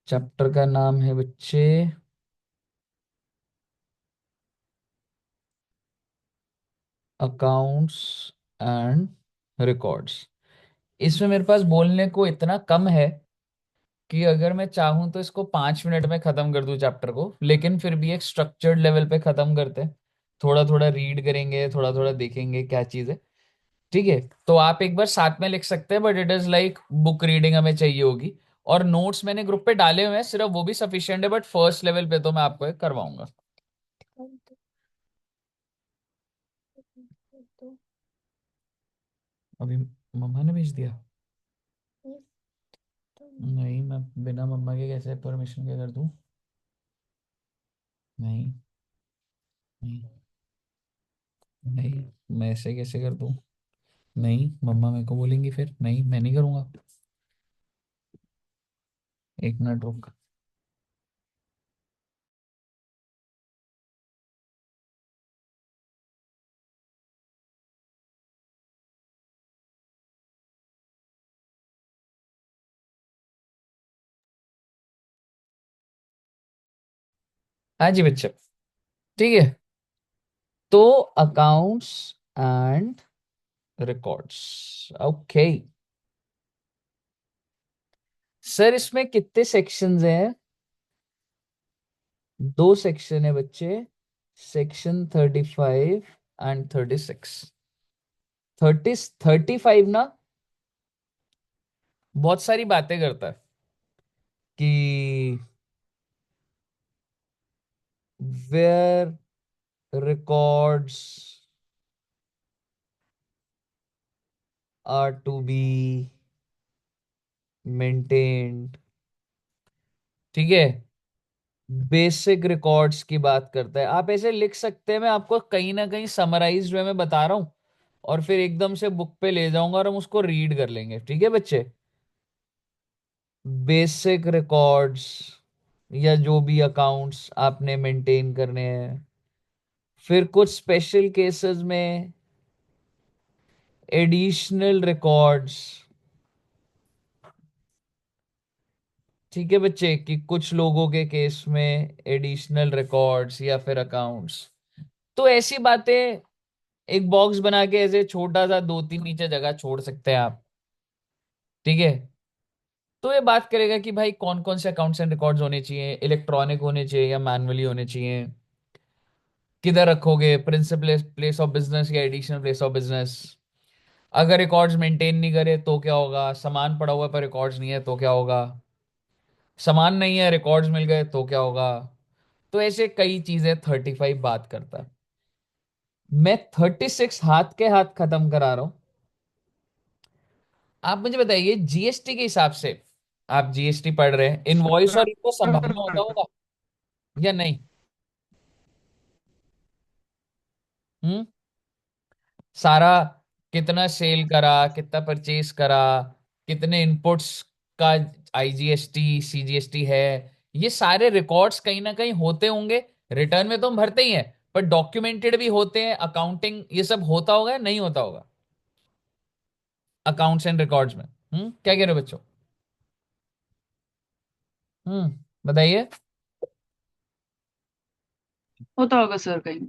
Chapter का नाम है बच्चे अकाउंट्स एंड रिकॉर्ड्स। इसमें मेरे पास बोलने को इतना कम है कि अगर मैं चाहूं तो इसको 5 मिनट में खत्म कर दूं चैप्टर को, लेकिन फिर भी एक स्ट्रक्चर्ड लेवल पे खत्म करते हैं। थोड़ा थोड़ा रीड करेंगे, थोड़ा थोड़ा देखेंगे क्या चीज है। ठीक है, तो आप एक बार साथ में लिख सकते हैं, but it is like book reading हमें चाहिए होगी। और नोट्स मैंने ग्रुप पे डाले हुए हैं, सिर्फ वो भी सफिशिएंट है, बट फर्स्ट लेवल पे तो मैं आपको एक करवाऊंगा। अभी मम्मा ने भेज दिया? नहीं, मैं बिना मम्मा के कैसे परमिशन के कर दूं? नहीं, नहीं, नहीं, मैं ऐसे कैसे कर दूं? नहीं, मम्मा मेरे को बोलेंगी फिर। नहीं, मैं नहीं करूंगा। एक मिनट रुक। हाँ जी बच्चे, ठीक है। तो accounts and records, okay. Sir इसमें कितने सेक्शंस हैं? दो सेक्शन है बच्चे, सेक्शन 35 एंड 36। 35 ना बहुत सारी बातें करता है कि where records are to be maintained. ठीक है, बेसिक रिकॉर्ड्स की बात करता है। आप ऐसे लिख सकते हैं, मैं आपको कहीं ना कहीं समराइज्ड वे में बता रहा हूं, और फिर एकदम से बुक पे ले जाऊंगा और हम उसको रीड कर लेंगे। ठीक है बच्चे, बेसिक रिकॉर्ड्स या जो भी अकाउंट्स आपने मेंटेन करने हैं। फिर कुछ स्पेशल केसेस में एडिशनल रिकॉर्ड्स। ठीक है बच्चे, कि कुछ लोगों के केस में एडिशनल रिकॉर्ड्स या फिर अकाउंट्स। तो ऐसी बातें एक बॉक्स बना के ऐसे छोटा सा दो तीन नीचे जगह छोड़ सकते हैं आप। ठीक है, तो ये बात करेगा कि भाई कौन कौन से अकाउंट्स एंड रिकॉर्ड्स होने चाहिए, इलेक्ट्रॉनिक होने चाहिए या मैनुअली होने चाहिए, किधर रखोगे, प्रिंसिपल प्लेस ऑफ बिजनेस या एडिशनल प्लेस ऑफ बिजनेस। अगर रिकॉर्ड्स मेंटेन नहीं करे तो क्या होगा, सामान पड़ा हुआ है पर रिकॉर्ड्स नहीं है तो क्या होगा, सामान नहीं है रिकॉर्ड्स मिल गए तो क्या होगा। तो ऐसे कई चीजें 35 बात करता है। मैं 36 हाथ के हाथ खत्म करा रहा हूं। आप मुझे बताइए, जीएसटी के हिसाब से, आप जीएसटी पढ़ रहे हैं, इनवॉइस और इनको संभालना होता होगा या नहीं? हम्म, सारा कितना सेल करा, कितना परचेज करा, कितने इनपुट्स का आईजीएसटी सीजीएसटी है, ये सारे रिकॉर्ड्स कहीं ना कहीं होते होंगे। रिटर्न में तो हम भरते ही हैं, पर डॉक्यूमेंटेड भी होते हैं, अकाउंटिंग ये सब होता होगा या नहीं होता होगा अकाउंट्स एंड रिकॉर्ड्स में? क्या कह रहे हो बच्चों? बताइए। होता होगा सर कहीं।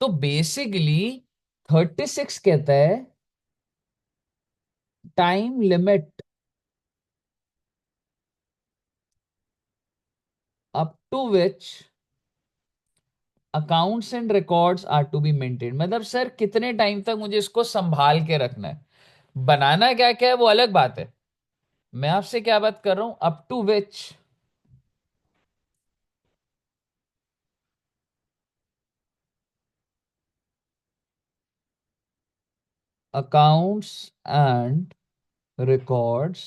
तो बेसिकली 36 कहता है time limit up to which accounts and records are to be maintain. मतलब सर कितने टाइम तक मुझे इसको संभाल के रखना है। बनाना क्या क्या है वो अलग बात है, मैं आपसे क्या बात कर रहा हूं, up to which accounts and records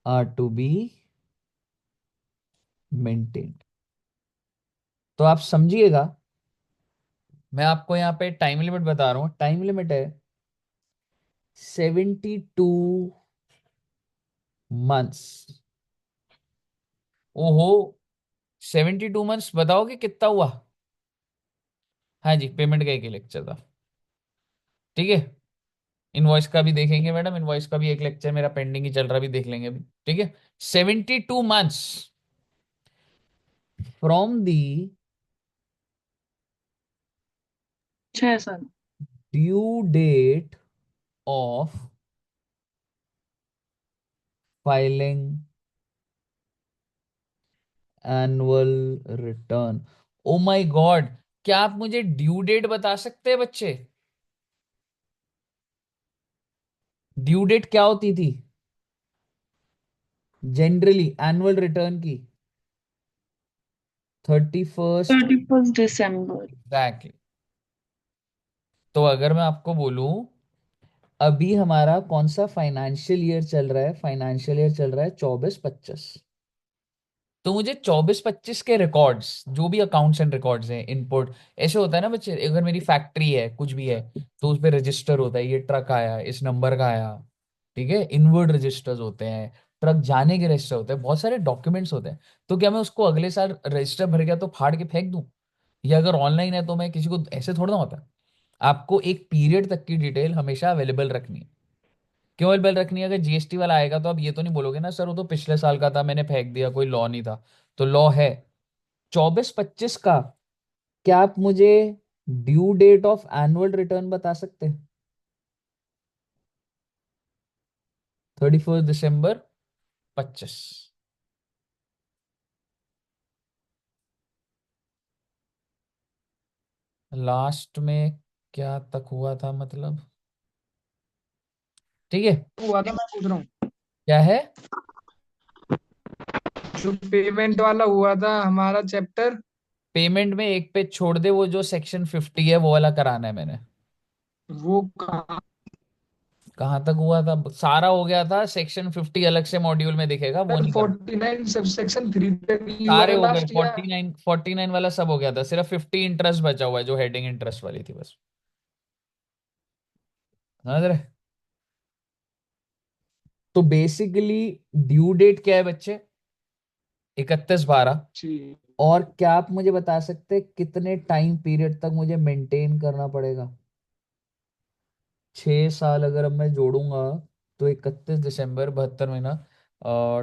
are to be maintain. तो आप समझिएगा, मैं आपको यहाँ पे टाइम लिमिट बता रहा हूं। टाइम लिमिट है 72 मंथ्स। ओहो, 72 मंथ्स, बताओगे कितना हुआ? हाँ जी, पेमेंट का एक ही लेक्चर था। ठीक है, इनवॉइस का भी देखेंगे मैडम, इनवॉइस का भी एक लेक्चर मेरा पेंडिंग ही चल रहा, भी देख लेंगे अभी, ठीक है। 72 months फ्रॉम दी 6 साल। Due date of filing annual return. Oh my god, क्या आप मुझे ड्यू डेट बता सकते हैं बच्चे? ड्यू डेट क्या होती थी जनरली एनुअल रिटर्न की? 31st। 31 दिसंबर। एग्जैक्टली। तो अगर मैं आपको बोलूं, अभी हमारा कौन सा फाइनेंशियल ईयर चल रहा है? फाइनेंशियल ईयर चल रहा है 24-25। तो मुझे 24-25 के रिकॉर्ड्स, जो भी अकाउंट्स एंड रिकॉर्ड्स हैं, इनपुट, ऐसे होता है ना बच्चे, अगर मेरी फैक्ट्री है, कुछ भी है, तो उस पर रजिस्टर होता है, ये ट्रक आया, इस नंबर का आया, ठीक है, इनवर्ड रजिस्टर्स होते हैं, ट्रक जाने के रजिस्टर होते हैं, बहुत सारे डॉक्यूमेंट्स होते हैं। तो क्या मैं उसको अगले साल रजिस्टर भर गया तो फाड़ के फेंक दूं? या अगर ऑनलाइन है तो मैं किसी को, ऐसे थोड़ा ना होता है। आपको एक पीरियड तक की डिटेल हमेशा अवेलेबल रखनी है। क्यों अवेलेबल रखनी है? अगर जीएसटी वाला आएगा तो आप ये तो नहीं बोलोगे ना, सर वो तो पिछले साल का था, मैंने फेंक दिया, कोई लॉ नहीं था। तो लॉ है 24-25 का। क्या आप मुझे due date of annual return बता सकते हैं? 31 दिसंबर 25। लास्ट में क्या तक हुआ था मतलब? ठीक है। हुआ था, मैं पूछ रहा हूँ। क्या है? जो पेमेंट वाला हुआ था हमारा चैप्टर, पेमेंट में एक पेज छोड़ दे, वो जो सेक्शन 50 है वो वाला कराना है मैंने। वो कहाँ? कहाँ तक हुआ था? सारा हो गया था, सेक्शन 50 अलग से मॉड्यूल में दिखेगा, वो सर नहीं करना। 49 सब सेक्शन 3 तक ही हुआ सारे था हो गए, लास्ट या? 49 वाला सब हो गया था, सिर्फ 50 इंटरेस्ट बचा हुआ है, जो हेडिंग इंटरेस्ट वाली थी बस। समझ रहे? तो बेसिकली ड्यू डेट क्या है बच्चे? 31/12। जी। और क्या आप मुझे बता सकते हैं कितने टाइम पीरियड तक मुझे मेंटेन करना पड़ेगा? 6 साल अगर अब मैं जोड़ूंगा, तो 31 दिसंबर, 72 महीना,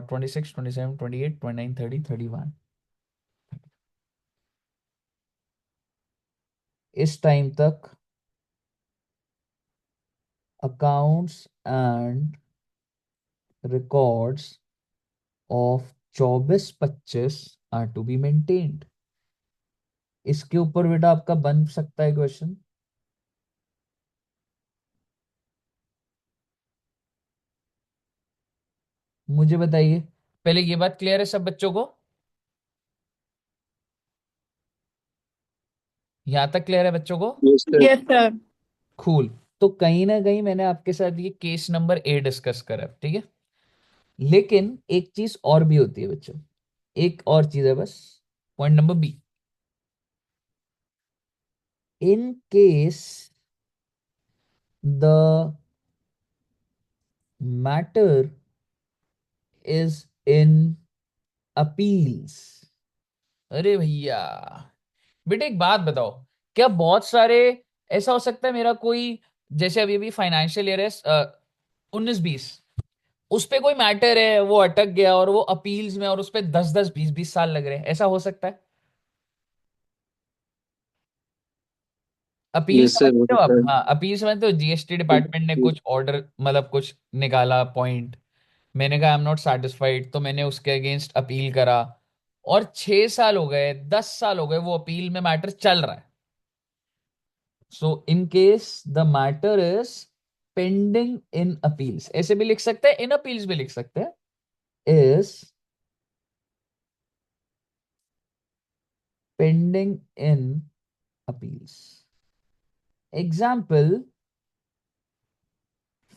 26, 27, 28, 29, 30, 31। इस टाइम तक accounts and records of 24-25 are to be maintained. इसके ऊपर बेटा आपका बन सकता है क्वेश्चन। मुझे बताइए, पहले ये बात क्लियर है सब बच्चों को? यहां तक क्लियर है बच्चों को? Yes sir. Yes sir. Cool. तो कहीं ना कहीं मैंने आपके साथ ये केस नंबर ए डिस्कस करा, ठीक है। लेकिन एक चीज और भी होती है बच्चों, एक और चीज है बस। Point number B, in case the matter is in appeals. अरे भैया, बेटे एक बात बताओ, क्या बहुत सारे, ऐसा हो सकता है मेरा कोई, जैसे अभी अभी फाइनेंशियल ईयर है 19-20, उस पे कोई मैटर है, वो अटक गया और वो अपील्स में, और उस पे 10-10 20-20 साल लग रहे हैं, ऐसा हो सकता है? अपील यस सर, समझते हो होता आप? है। हाँ, अपील समझते हो, जीएसटी डिपार्टमेंट ने कुछ ऑर्डर, मतलब कुछ निकाला पॉइंट, मैंने कहा आई एम नॉट सेटिस्फाइड, तो मैंने उसके अगेंस्ट अपील करा, और 6 साल हो गए, 10 साल हो गए, वो अपील में मैटर चल रहा है। So in case the matter is pending in appeals, ऐसे भी लिख सकते हैं, इन अपील्स भी लिख सकते हैं, is pending in appeals. Example,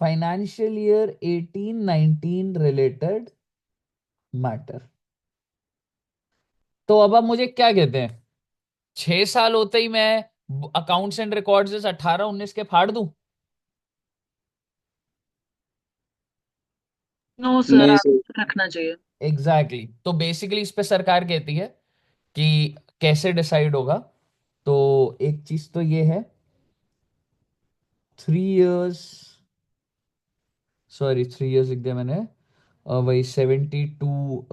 financial year 18-19 related matter. तो अब आप मुझे क्या कहते हैं, 6 साल होते ही मैं अकाउंट्स एंड रिकॉर्ड्स 18-19 के फाड़ दूं? नो सर, नहीं सर। आप रखना चाहिए। Exactly exactly. तो बेसिकली इस पे सरकार कहती है कि कैसे डिसाइड होगा। तो एक चीज तो ये है, 3 years सॉरी 3 इयर्स लिख दिया मैंने, वही 72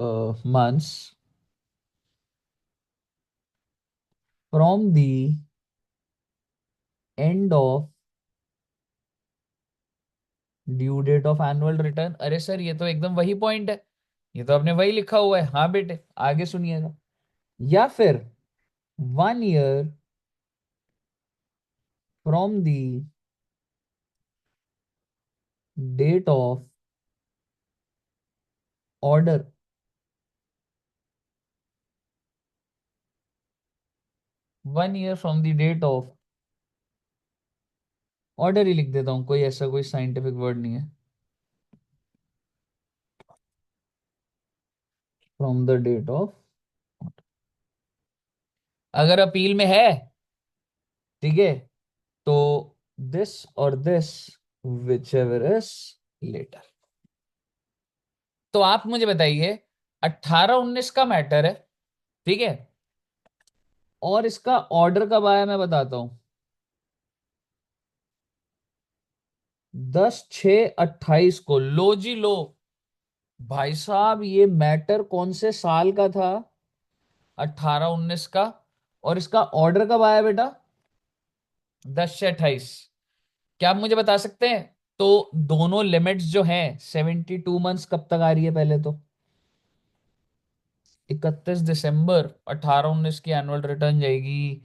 months from the end of due date of annual return. अरे सर ये तो एकदम वही पॉइंट है, ये तो आपने वही लिखा हुआ है। हाँ बेटे आगे सुनिएगा। या फिर 1 year from the date of order. 1 year from the date of order ही लिख देता हूँ, कोई ऐसा कोई साइंटिफिक वर्ड नहीं है। फ्रॉम द डेट ऑफ, अगर अपील में है, ठीक है, तो दिस और this, whichever is later. तो आप मुझे बताइए, 18-19 का मैटर है, ठीक है, और इसका ऑर्डर कब आया मैं बताता हूं। 10/6/28 को। लो जी लो, भाई साहब ये मैटर कौन से साल का था? 18-19 का। और इसका ऑर्डर कब आया बेटा? 10/6/28। क्या आप मुझे बता सकते हैं? तो दोनों लिमिट्स जो हैं, 72 months कब तक आ रही है पहले तो? 31 दिसंबर 18-19 की एनुअल रिटर्न जाएगी।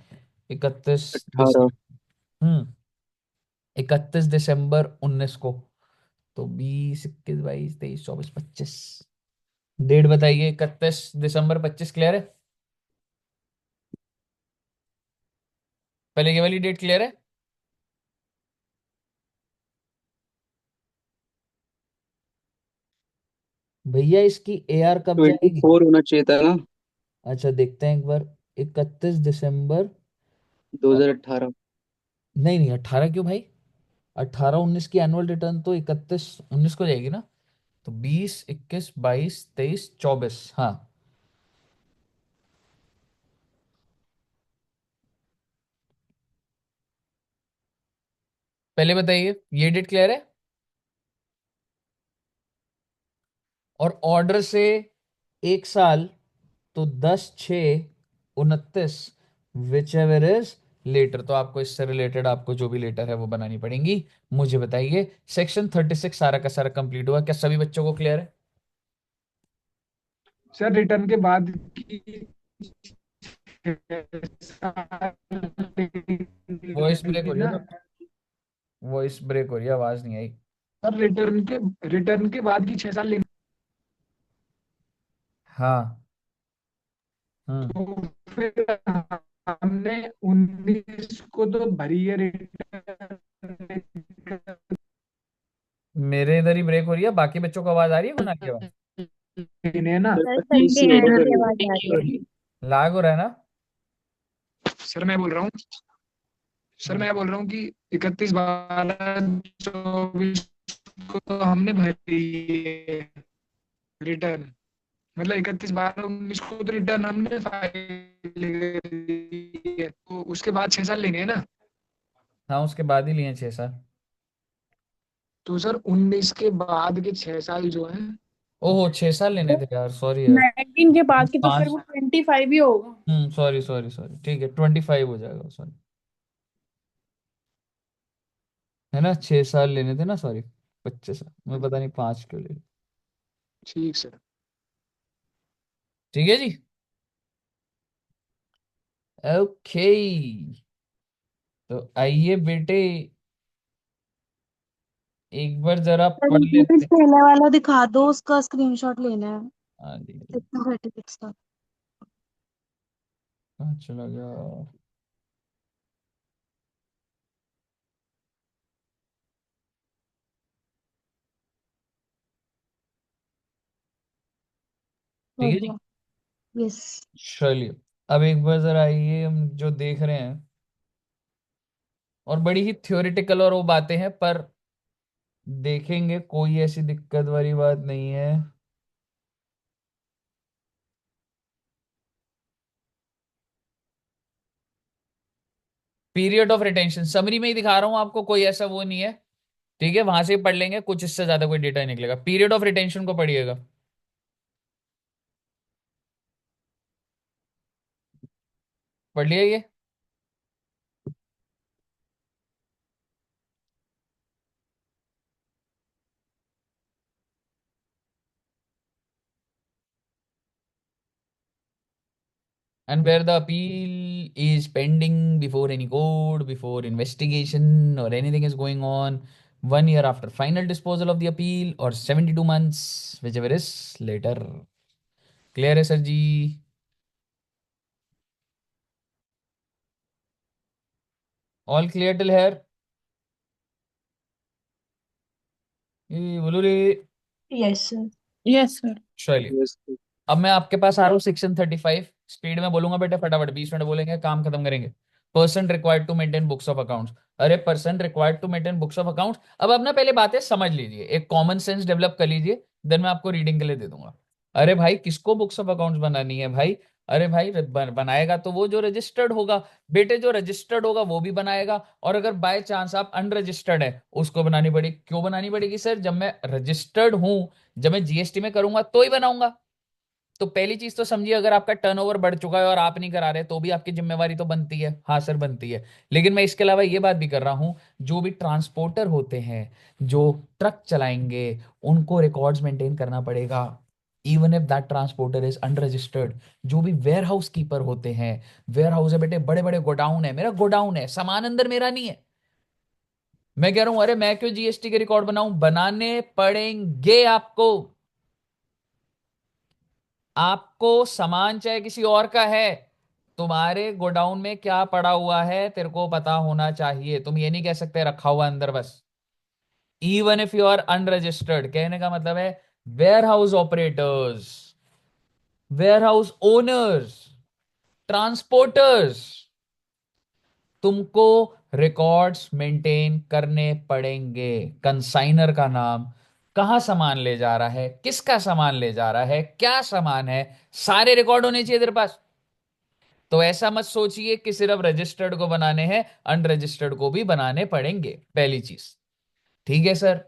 18। 31 दिसंबर 19 को। तो 20, 21, 22, 23, 24, 25। डेट बताइए। 31 दिसंबर 25 क्लियर है? पहले ये वाली डेट क्लियर है? भैया इसकी एआर कब ट्वेंटी जाएगी? फोर होना चाहिए था ना। अच्छा देखते हैं एक बार। 31 दिसंबर, 2018। नहीं नहीं 18 क्यों भाई? 18-19 की एनुअल रिटर्न तो 31-19 को जाएगी ना। तो 20, 21, 22, 23, 24, हाँ। पहले बताइए ये डेट क्लियर है? और ऑर्डर से 1 साल, तो 10/6/29, विच एवर इज लेटर। तो आपको इससे रिलेटेड आपको जो भी लेटर है वो बनानी पड़ेंगी। मुझे बताइए सेक्शन 36 सारा का सारा कंप्लीट हुआ क्या? सभी बच्चों को क्लियर है? सर रिटर्न के बाद की वॉइस ब्रेक हो लेनी रही है ना। तो, वॉइस ब्रेक हो रही है, आवाज नहीं आई। सर रिटर्न के बाद की 6 साल लेनी। हाँ। हम्म। तो फिर हमने 19 को तो भरी है रिटर्न। मेरे इधर ही ब्रेक हो रही है, बाकी बच्चों को आवाज आ रही है गुना की आवाज? लेने ना। सर सर 25 सबके ही हेड होगा की फिर वो। आवाज आ रही है। लाग हो रहा है ना? सर मैं बोल रहा हूँ सर हम्म। मैं बोल रहा हूँ कि 31/12/24 को तो हमने भरी है रिटर्न। मतलब 31/12/19 को तो रिटर्न हमने फाइल करी है, तो उसके बाद 6 साल लेने हैं ना। हाँ उसके बाद ही लिए 6 साल। तो सर 19 के बाद के 6 साल जो हैं। ओहो 6 साल लेने थे यार, सॉरी यार। 19 के बाद की तो फिर पांच। वो 25 ही होगा। सॉरी सॉरी सॉरी, ठीक है 25 हो जाएगा, सॉरी। है ना, 6 साल लेने थे ना, सॉरी। 25 साल, मैं पता नहीं 5 क्यों ले। ठीक सर। ठीक है जी। ओके, तो आइए बेटे, एक बार जरा सर पढ़ इसमें कुछ लेते। पहले वाला दिखा दो, उसका स्क्रीनशॉट लेना है। हाँ जी। 36 का। कहाँ चला गया? हो ठीक है जी। गया। यस। चलिए, अब एक बार जरा आइए, हम जो देख रहे हैं, और बड़ी ही थ्योरेटिकल और वो बातें हैं, पर देखेंगे कोई ऐसी दिक्कत वाली बात नहीं है। पीरियड ऑफ रिटेंशन समरी में ही दिखा रहा हूं आपको, कोई ऐसा वो नहीं है। ठीक है, वहां से ही पढ़ लेंगे, कुछ इससे ज्यादा कोई डेटा नहीं निकलेगा। पीरियड ऑफ रिटेंशन को पढ़िएगा। पढ़ लिया ये? And where the appeal is pending before any court, before investigation or anything is going on, 1 year after final disposal of the appeal, or 72 months, whichever is later. Clear है sir ji? All clear till here? ये बोलो रे। Yes sir. Yes sir. चलिए, yes. अब मैं आपके पास आ रहा हूँ सेक्शन 35। स्पीड में बोलूंगा बेटा, फटाफट 20 मिनट बोलेंगे, काम खत्म करेंगे। Person required to maintain books of accounts. अरे person required to maintain books of accounts, अब अपना पहले बातें समझ लीजिए, एक कॉमन सेंस डेवलप कर लीजिए, देन मैं आपको रीडिंग के लिए दे दूंगा। अरे भाई, किसको बुक्स ऑफ अकाउंट्स बनानी है भाई? अरे भाई, बनाएगा तो वो जो रजिस्टर्ड होगा। बेटे, जो रजिस्टर्ड होगा वो भी बनाएगा, और अगर बाय चांस आप अनरजिस्टर्ड है, उसको बनानी पड़ेगी। क्यों बनानी पड़ेगी सर? जब मैं रजिस्टर्ड हूं, जब मैं जीएसटी में करूंगा तो ही बनाऊंगा। तो पहली चीज तो समझिए, अगर आपका टर्नओवर बढ़ चुका है और आप नहीं करा रहे, तो भी आपकी जिम्मेवारी तो बनती है। हाँ सर, बनती है। लेकिन मैं इसके अलावा ये बात भी कर रहा हूं, जो भी ट्रांसपोर्टर होते हैं, जो ट्रक चलाएंगे, उनको रिकॉर्ड्स मेंटेन करना पड़ेगा, even if that transporter is unregistered. जो भी वेयर हाउस कीपर होते हैं, वेयर हाउस है बेटे, बड़े बड़े गोडाउन है, मेरा गोडाउन है, सामान अंदर मेरा नहीं है। मैं कह रहा हूं, अरे मैं क्यों जीएसटी के रिकॉर्ड बनाऊं? बनाने पड़ेंगे आपको। आपको सामान चाहे किसी और का है, तुम्हारे गोडाउन में क्या पड़ा हुआ है तेरे को पता होना चाहिए। तुम ये नहीं कह सकते रखा हुआ अंदर बस। Even if you are unregistered, कहने का मतलब है warehouse operators, warehouse owners, transporters, तुमको रिकॉर्ड्स मेंटेन करने पड़ेंगे। कंसाइनर का नाम, कहां सामान ले जा रहा है, किसका सामान ले जा रहा है, क्या सामान है, सारे रिकॉर्ड होने चाहिए तेरे पास। तो ऐसा मत सोचिए कि सिर्फ रजिस्टर्ड को बनाने हैं, अनरजिस्टर्ड को भी बनाने पड़ेंगे, पहली चीज। ठीक है सर?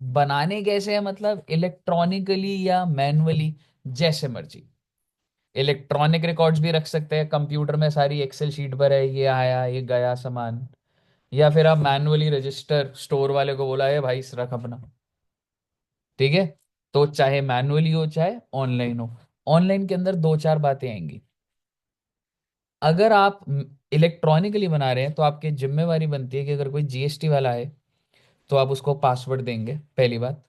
बनाने कैसे है मतलब? इलेक्ट्रॉनिकली या मैनुअली, जैसे मर्जी। इलेक्ट्रॉनिक रिकॉर्ड्स भी रख सकते हैं कंप्यूटर में, सारी एक्सेल शीट पर है, ये आया ये गया सामान। या फिर आप मैनुअली रजिस्टर, स्टोर वाले को बोला है भाई रख अपना। ठीक है? तो चाहे मैनुअली हो चाहे ऑनलाइन हो, ऑनलाइन के अंदर दो चार बातें आएंगी। अगर आप इलेक्ट्रॉनिकली बना रहे हैं, तो आपकी जिम्मेवारी बनती है कि अगर कोई जीएसटी वाला है, तो आप उसको पासवर्ड देंगे, पहली बात।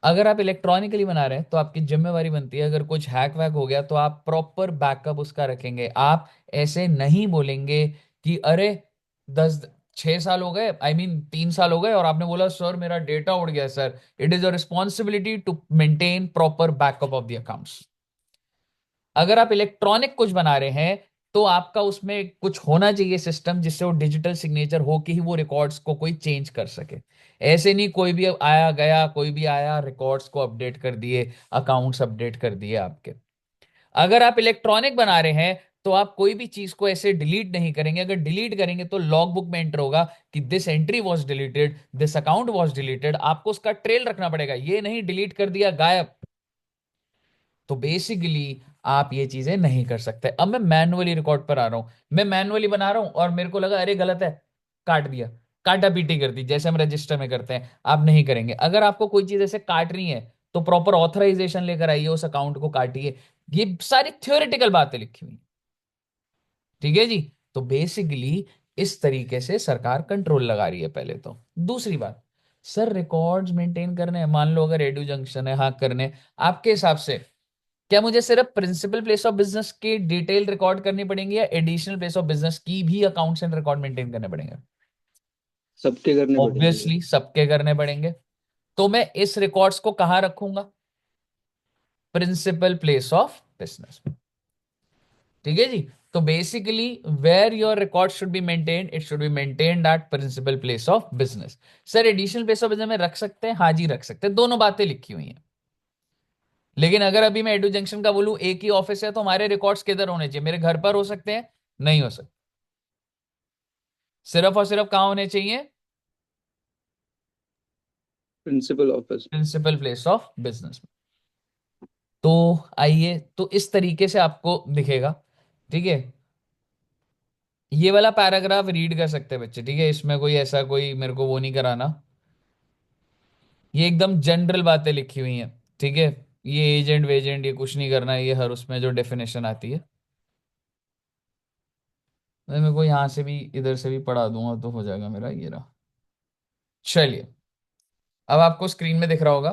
अगर आप इलेक्ट्रॉनिकली बना रहे हैं, तो आपकी जिम्मेवारी बनती है, अगर कुछ हैक वैक हो गया, तो आप प्रॉपर बैकअप उसका रखेंगे। आप ऐसे नहीं बोलेंगे कि अरे 6 साल हो गए, आई मीन 3 साल हो गए, और आपने बोला सर मेरा डेटा उड़ गया। Sir, it is your responsibility to maintain proper backup of the accounts. अगर आप इलेक्ट्रॉनिक कुछ बना रहे हैं, तो आपका उसमें कुछ होना चाहिए सिस्टम, जिससे वो डिजिटल सिग्नेचर हो कि ही वो रिकॉर्ड्स को कोई चेंज कर सके। ऐसे नहीं कोई भी आया गया, कोई भी आया, रिकॉर्ड्स को अपडेट कर दिए, अकाउंट्स अपडेट कर दिए आपके। अगर आप इलेक्ट्रॉनिक बना रहे हैं, तो आप कोई भी चीज को ऐसे डिलीट नहीं करेंगे। अगर डिलीट करेंगे तो लॉग बुक में एंटर होगा कि this entry was deleted, this account was deleted. आपको उसका ट्रेल रखना पड़ेगा, ये नहीं डिलीट कर दिया गायब। तो बेसिकली आप ये चीजें नहीं कर सकते। अब मैं मैनुअली रिकॉर्ड पर आ रहा हूं, मैं मैनुअली बना रहा हूं और मेरे को लगा अरे गलत है, काट दिया, काटा पीटी कर दी, जैसे हम रजिस्टर में करते हैं। आप नहीं करेंगे। अगर आपको कोई चीज ऐसे काटनी है, तो प्रॉपर ऑथराइजेशन लेकर आइए, उस अकाउंट को काटिए। ये सारी थ्योरेटिकल बातें लिखी हुई। ठीक है जी? तो बेसिकली इस तरीके से सरकार कंट्रोल लगा रही है, पहले तो। दूसरी बात, सर रिकॉर्ड्स मेंटेन करने हैं, मान लो अगर एडू जंक्शन है, हाँ करने, आपके हिसाब से क्या मुझे सिर्फ प्रिंसिपल प्लेस ऑफ बिजनेस की डिटेल रिकॉर्ड करनी पड़ेंगी, या एडिशनल प्लेस ऑफ बिजनेस की भी अकाउंट्स एंड रिकॉर्ड मेंटेन करने पड़ेंगे? सबके करने पड़ेंगे। ऑब्वियसली सबके करने पड़ेंगे। तो मैं इस रिकॉर्ड्स को कहां रखूंगा? Principal place of business. ठीक है जी? तो basically where your record should be maintained, it should be maintained at principal place of business. Sir additional place of business में रख सकते हैं? हाँ जी रख सकते हैं, दोनों बातें लिखी हुई हैं। लेकिन अगर अभी मैं एडू जंक्शन का बोलूं, एक ही ऑफिस है, तो हमारे रिकॉर्ड्स किधर होने चाहिए? मेरे घर पर हो सकते हैं? नहीं हो सकते। सिर्फ और सिर्फ कहां होने चाहिए? Principal office. Principal place of business. तो आइए, तो इस तरीके से आपको दिखेगा। ठीक है, ये वाला पैराग्राफ रीड कर सकते हैं बच्चे। ठीक है, इसमें कोई ऐसा कोई मेरे को वो नहीं कराना। ये एकदम जनरल बातें लिखी हुई हैं। ठीक है, ये एजेंट वेजेंट ये कुछ नहीं करना है, ये हर उसमें जो डेफिनेशन आती है मैं मेरे को यहाँ से भी इधर से भी पढ़ा दूंगा तो हो जाएगा मेरा। ये रहा। चलिए, अब आपको स्क्रीन में दिख रहा होगा,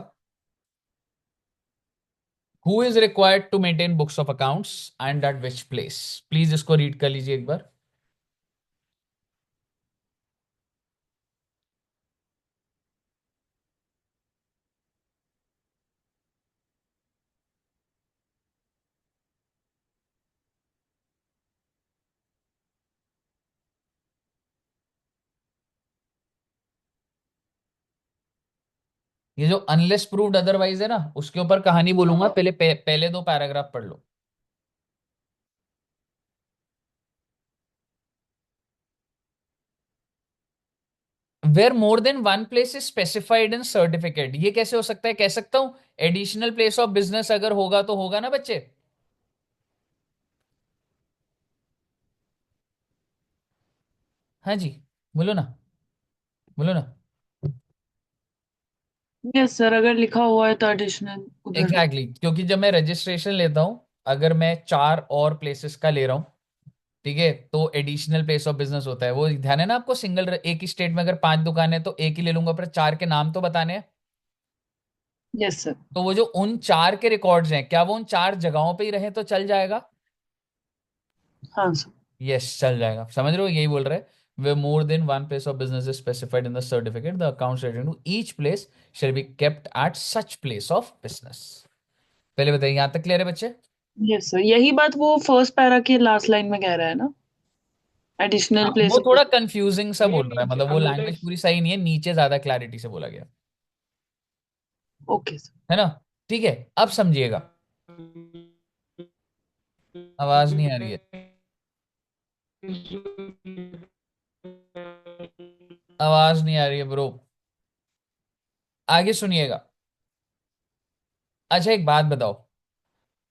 who is required to maintain books of accounts and at which place. Please इसको रीड कर लीजिए एक बार। ये जो अनलेस प्रूव्ड अदरवाइज है ना, उसके ऊपर कहानी बोलूंगा, पहले पहले दो पैराग्राफ पढ़ लो। Where more than one place is specified in certificate, ये कैसे हो सकता है? कह सकता हूं एडिशनल प्लेस ऑफ बिजनेस अगर होगा तो होगा ना बच्चे। हाँ जी, बोलो ना, बोलो ना। यस सर, अगर लिखा हुआ है तो एडिशनल उधर। Exactly exactly. क्योंकि जब मैं रजिस्ट्रेशन लेता हूं, अगर मैं 4 और प्लेसेस का ले रहा हूं, ठीक है, तो एडिशनल प्लेस ऑफ बिजनेस होता है। वो ध्यान है ना आपको, सिंगल एक ही स्टेट में अगर 5 दुकानें हैं तो एक ही ले लूंगा, पर 4 के नाम तो बताने हैं। Yes sir. तो वो जो उन 4 के रिकॉर्ड्स हैं, क्या वो उन 4 जगहों पे ही रहे तो चल जाएगा? हाँ सर। यस, चल जाएगा। समझ रहे हो, यही बोल रहे हैं। Where more than one place of business is specified in the certificate, the accounts relating to each place shall be kept at such place of business. पहले बताइए, यहां तक क्लियर है बच्चे? यस सर, यही बात वो फर्स्ट पैरा के लास्ट लाइन में कह रहा है ना, एडिशनल हाँ, प्लेस वो ऑफ। थोड़ा कंफ्यूजिंग सा नहीं बोल रहा है, नीचे मतलब वो लैंग्वेज अनलेस। पूरी सही नहीं है, नीचे ज्यादा क्लैरिटी से बोला गया ओके सर। है ना। ठीक है, अब समझिएगा। आवाज नहीं आ रही है, आवाज नहीं आ रही है ब्रो, आगे सुनिएगा। अच्छा, एक बात बताओ,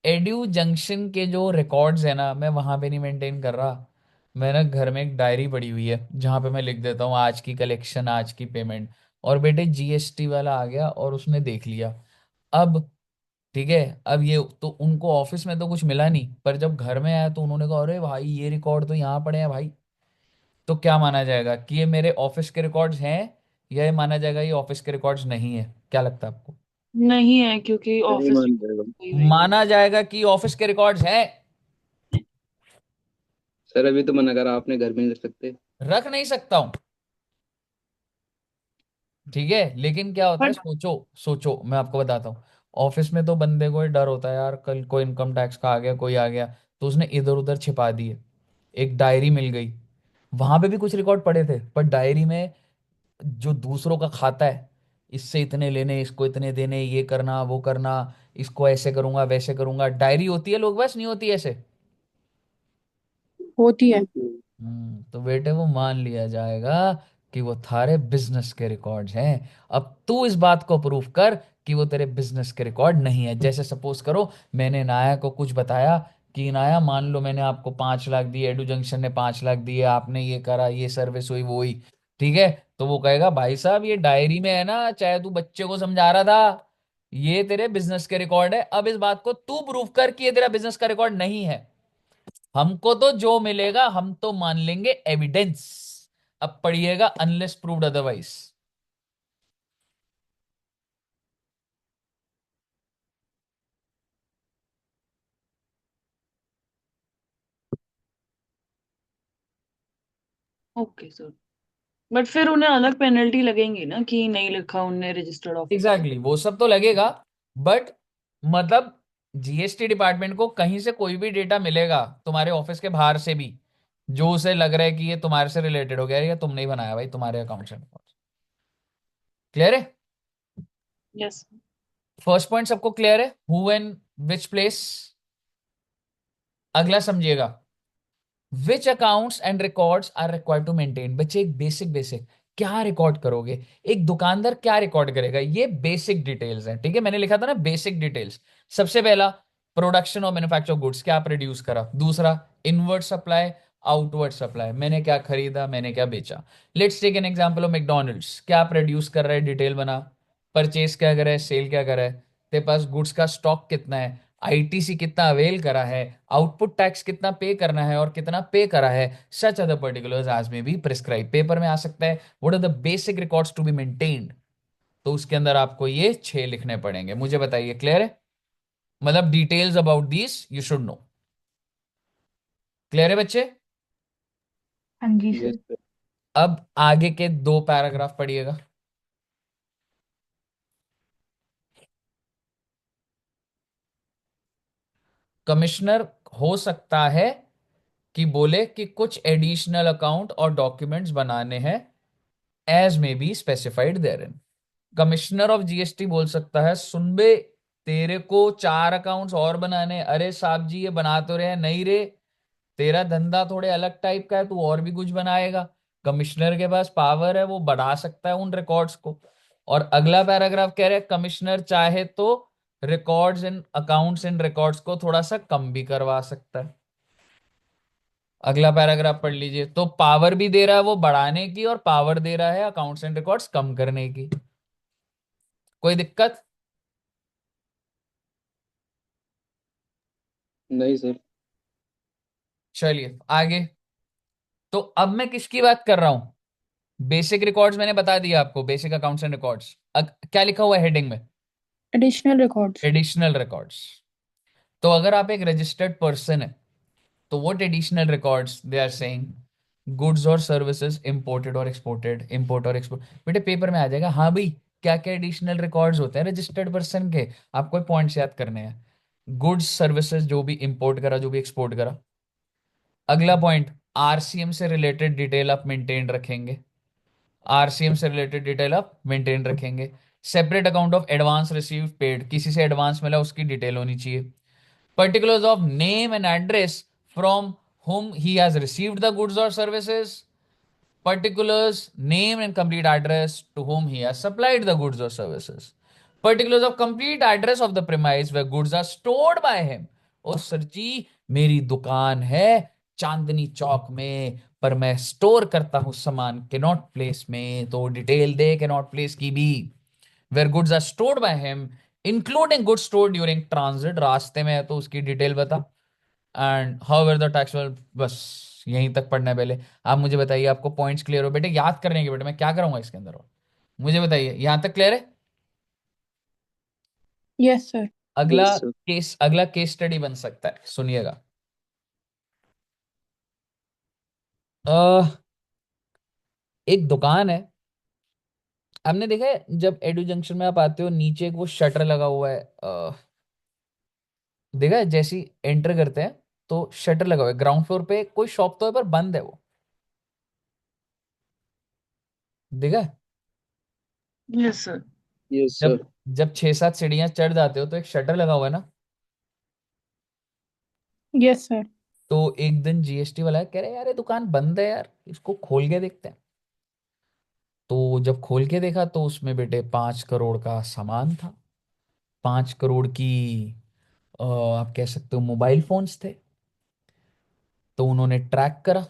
एड्यू जंक्शन के जो रिकॉर्ड्स है ना, मैं वहां पे नहीं मेंटेन कर रहा। मैं ना घर में एक डायरी पड़ी हुई है जहां पे मैं लिख देता हूँ आज की कलेक्शन, आज की पेमेंट। और बेटे जीएसटी वाला आ गया और उसने देख लिया। अब ठीक है, अब ये तो उनको ऑफिस में तो कुछ मिला नहीं, पर जब घर में आया तो उन्होंने कहा अरे भाई ये रिकॉर्ड तो यहाँ पड़े हैं भाई। तो क्या माना जाएगा कि ये मेरे ऑफिस के रिकॉर्ड्स हैं, या ये माना जाएगा ये ऑफिस के रिकॉर्ड्स नहीं है? क्या लगता है आपको? नहीं है, क्योंकि नहीं ऑफिस मान जाएगा। गई हुई है। माना जाएगा कि ऑफिस के रिकॉर्ड्स हैं। सर अभी तो मना करा आपने, घर में नहीं रख सकते। रख नहीं सकता हूं, ठीक है, लेकिन क्या होता है, बट सोचो सोचो, मैं आपको बताता हूँ। ऑफिस में तो बंदे को ही डर होता है यार, कल को इनकम टैक्स का आ गया, कोई आ गया, तो उसने इधर उधर छिपा दिए। एक डायरी मिल गई, वहां पे भी कुछ रिकॉर्ड पड़े थे, पर डायरी में जो दूसरों का खाता है, इससे इतने लेने, इसको इतने देने, ये करना वो करना, इसको ऐसे करूंगा वैसे करूंगा, डायरी होती है लोग, बस नहीं होती ऐसे। होती है। तो बेटे वो मान लिया जाएगा कि वो थारे बिजनेस के रिकॉर्ड्स हैं। अब तू इस बात को प्रूव कर कि वो तेरे बिजनेस के रिकॉर्ड नहीं है। जैसे सपोज करो मैंने नाया को कुछ बताया कि नाया मान लो मैंने आपको 5 लाख दिए, एडू जंक्शन ने 5 लाख दिए, आपने ये करा, ये सर्विस हुई वो हुई, ठीक है। तो वो कहेगा भाई साहब ये डायरी में है ना, चाहे तू बच्चे को समझा रहा था, ये तेरे बिजनेस के रिकॉर्ड है। अब इस बात को तू प्रूव कर कि ये तेरा बिजनेस का रिकॉर्ड नहीं है। हमको तो जो मिलेगा हम तो मान लेंगे एविडेंस। अब पढ़िएगा, unless proved otherwise. Okay sir, but फिर उन्हें अलग पेनल्टी लगेंगी ना कि नहीं लिखा उनने रजिस्टर्ड ऑफिस। एग्जैक्टली exactly, वो सब तो लगेगा। बट मतलब जीएसटी डिपार्टमेंट को कहीं से कोई भी डेटा मिलेगा तुम्हारे ऑफिस के बाहर से भी, जो उसे लग रहा है कि ये तुम्हारे से रिलेटेड हो गया, ये तुमने ही बनाया भाई, तुम्हारे अकाउंट से। क्लियर है? यस। फर्स्ट पॉइंट सबको क्लियर है, हु एंड विच प्लेस। अगला समझिएगा, which accounts and records are required to maintain. बच्चे एक बेसिक बेसिक, क्या रिकॉर्ड करोगे, एक दुकानदार क्या रिकॉर्ड करेगा, ये बेसिक डिटेल्स हैं, ठीक है। मैंने लिखा था ना बेसिक डिटेल्स। सबसे पहला, प्रोडक्शन और मैन्युफैक्चर गुड्स, क्या प्रोड्यूस करा। दूसरा, इनवर्ड सप्लाई, आउटवर्ड सप्लाई, मैंने क्या खरीदा, मैंने क्या बेचा। Let's take an example of McDonald's, क्या प्रोड्यूस कर रहा है, डिटेल बना। परचेज क्या कर रहा है, सेल क्या कर रहा है, तेरे पास गुड्स का स्टॉक कितना है, आईटीसी कितना अवेल करा है, आउटपुट टैक्स कितना पे करना है और कितना पे करा है, such other particulars as may be prescribe. Paper में आ सकता है what are the basic records to be maintained, तो उसके अंदर आपको ये 6 लिखने पड़ेंगे। मुझे बताइए, क्लियर है? मतलब details about this you should know. Clear है बच्चे? हाँ जी यस सर। सर। अब आगे के 2 पैराग्राफ पढ़िएगा। कमिश्नर हो सकता है कि बोले कि कुछ एडिशनल अकाउंट और डॉक्यूमेंट्स बनाने हैं as may be specified therein. Commissioner of GST बोल सकता है, सुन बे, तेरे को 4 अकाउंट्स और बनाने। अरे साहब जी, ये बना तो रहे हैं, नहीं रे, तेरा धंधा थोड़े अलग टाइप का है, तू और भी कुछ बनाएगा। कमिश्नर के पास पावर है, वो बढ़ा सकता है उन रिकॉर्ड्स को। और अगला पैराग्राफ कह रहे हैं कमिश्नर चाहे तो records in accounts in records को थोड़ा सा कम भी करवा सकता है। अगला पैराग्राफ पढ़ लीजिए, तो पावर भी दे रहा है वो बढ़ाने की, और पावर दे रहा है अकाउंट्स एंड रिकॉर्ड्स कम करने की। कोई दिक्कत? नहीं सर। चलिए आगे। तो अब मैं किसकी बात कर रहा हूं? बेसिक रिकॉर्ड्स मैंने बता दिया आपको, बेसिक अकाउंट्स एंड रिकॉर्ड्स। क्या लिखा हुआ है हेडिंग में? Additional records. Additional records. तो अगर आप एक रजिस्टर्ड पर्सन है, तो what additional records they are saying, goods और सर्विसेज इंपोर्टेड और एक्सपोर्टेड, इंपोर्ट और एक्सपोर्ट। बेटे पेपर में आ जाएगा, हाँ भाई क्या क्या एडिशनल रिकॉर्ड्स होते हैं रजिस्टर्ड पर्सन के, आपको पॉइंट्स याद करने हैं। गुड्स सर्विसेज, जो भी इंपोर्ट करा जो भी एक्सपोर्ट करा। अगला पॉइंट, आरसीएम से रिलेटेड डिटेल आप मेंटेन रखेंगे। आरसीएम से रिलेटेड डिटेल आप मेंटेन रखेंगे। Separate account of advance receive paid, किसी से एडवांस मिला उसकी डिटेल होनी चाहिए। Particulars of name and address from whom he has received the goods or services. Particulars, name and complete address to whom he has supplied the goods or services. Particulars of complete address of the premise where goods are stored by him. ओ sir ji, मेरी दुकान है चांदनी चौक में, पर मैं store करता हूं सामान कैनॉट प्लेस में, तो डिटेल दे कैनॉट प्लेस की भी। Where goods are stored by him, including goods stored during transit, रास्ते में है तो उसकी डिटेल बता। And however the tax, बस यहीं तक पढ़ना है पहले। आप मुझे बताइए, आपको पॉइंट्स क्लियर हो बेटे? याद करने के बेटे मैं क्या करूंगा इसके अंदर और मुझे बताइए, यहां तक क्लियर है? Yes sir. अगला यस सर। अगला केस स्टडी बन सकता है, सुनिएगा। एक दुकान है, आपने देखा है जब एडू जंक्शन में आप आते हो नीचे एक वो शटर लगा हुआ है, देखा है? जैसी एंटर करते हैं तो शटर लगा हुआ है, ग्राउंड फ्लोर पे कोई शॉप तो है पर बंद है वो, देखा है? Yes sir. यस जब सर। जब 6-7 सीढ़ियां चढ़ जाते हो तो एक शटर लगा हुआ है ना। Yes sir. तो एक दिन जीएसटी वाला कह रहे यार ये दुकान बंद है यार, इसको खोल के देखते हैं। तो जब खोल के देखा तो उसमें बेटे 5 करोड़ का सामान था। 5 करोड़ की आप कह सकते हो मोबाइल फोन्स थे। तो उन्होंने ट्रैक करा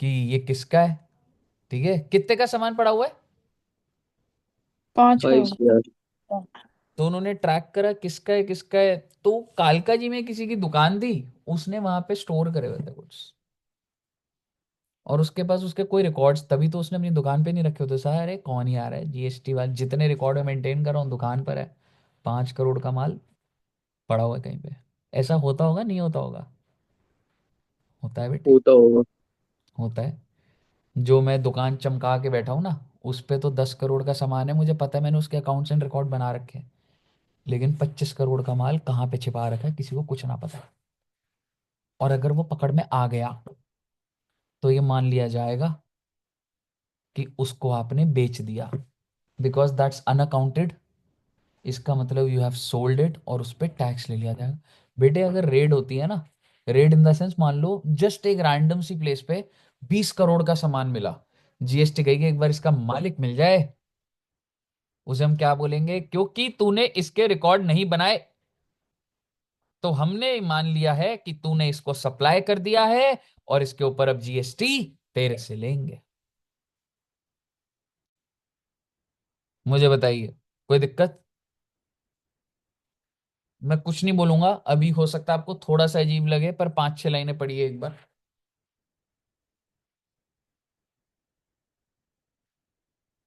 कि ये किसका है, ठीक है, कितने का सामान पड़ा हुआ है। 5 करोड़। 22,000। तो उन्होंने ट्रैक करा किसका है किसका है। तो कालका जी में किसी की दुकान थी, उसने वहां पे स्टोर करे हुए थे कुछ, और उसके पास उसके कोई रिकॉर्ड्स, तभी तो उसने अपनी दुकान पे नहीं रखे होते। सर अरे कौन ही आ रहा है, जीएसटी वाले जितने रिकॉर्ड में मेंटेन कर रहा हूँ दुकान पर है, 5 करोड़ का माल पड़ा हुआ है कहीं पे। ऐसा होता होगा नहीं होता होगा? होता है बेटे, होता होगा। होता है। जो मैं दुकान चमका के बैठा हूँ ना, उस पे तो 10 करोड़ का सामान है, मुझे पता है, मैंने उसके अकाउंट्स एंड रिकॉर्ड बना रखे हैं। लेकिन 25 करोड़ का माल कहाँ पे छिपा रखा है किसी को कुछ ना पता। और अगर वो पकड़ में आ गया तो ये मान लिया जाएगा कि उसको आपने बेच दिया, बिकॉज दैट्स अनअकाउंटेड। इसका मतलब यू हैव सोल्ड इट, और उस पर टैक्स ले लिया जाएगा। बेटे अगर रेड होती है ना, रेड इन द सेंस मान लो जस्ट एक रैंडम सी प्लेस पे 20 करोड़ का सामान मिला, जीएसटी कहेगी एक बार इसका मालिक मिल जाए, उसे हम क्या बोलेंगे, क्योंकि तूने इसके रिकॉर्ड नहीं बनाए तो हमने मान लिया है कि तूने इसको सप्लाई कर दिया है और इसके ऊपर अब जीएसटी तेरे से लेंगे। मुझे बताइए, कोई दिक्कत? मैं कुछ नहीं बोलूंगा अभी, हो सकता है आपको थोड़ा सा अजीब लगे, पर 5-6 लाइनें पढ़िए एक बार।